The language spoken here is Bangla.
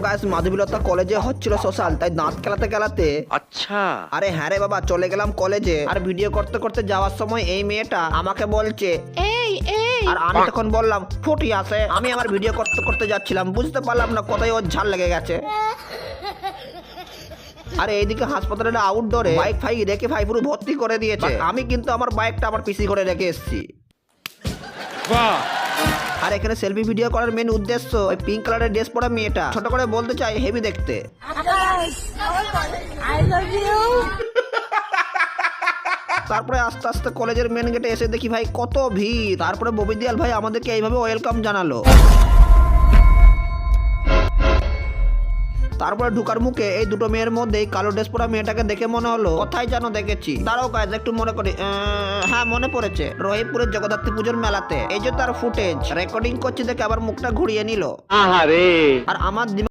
গাইস মাধবীলতা কলেজে হচ্ছিল সোশ্যাল, তাই দাঁত খেলাতে খেলাতে अच्छा আরে হ্যাঁ রে বাবা চলে গেলাম কলেজে। আর ভিডিও করতে করতে যাওয়ার সময় এই মেয়েটা আমাকে বলছে এই এই, আর আমি তখন বললাম ফুটি আছে। আমি আমার ভিডিও করতে করতে যাচ্ছিলাম, বুঝতে পারলাম না কোথায় ওর ঝাল লেগে গেছে। আরে এইদিকে হাসপাতালের আউটডোরে বাইক ফাইক রেখে ভাই পুরো ভর্তি করে দিয়েছে। আমি কিন্তু আমার বাইকটা আমার পিসি করে রেখে এসেছি। আর এখানে সেলফি ভিডিও করার মেন উদ্দেশ্য ওই পিঙ্ক কালারের ড্রেস পরা মেয়েটা ছোট করে বলতে চাই হেভি দেখতে। তারপরে আস্তে আস্তে কলেজের মেন গেটে এসে দেখি ভাই কত ভিড়। তারপরে ববিদিয়াল ভাই আমাদেরকে এইভাবে ওয়েলকাম জানালো। তারপরে ঢুকার মুখে এই দুটো মেয়ের মধ্যে কালো ড্রেস পরা মেয়েটাকে দেখে মনে হলো কোথায় যেন দেখেছি। তারাও গাইজ একটু মনে করি, হ্যাঁ মনে পড়েছে, রহিপুরের জগদ্ধাত্রী পুজোর মেলাতে। এই যে তার ফুটেজ রেকর্ডিং করছি দেখে আবার মুখটা ঘুরিয়ে নিল। আর আমার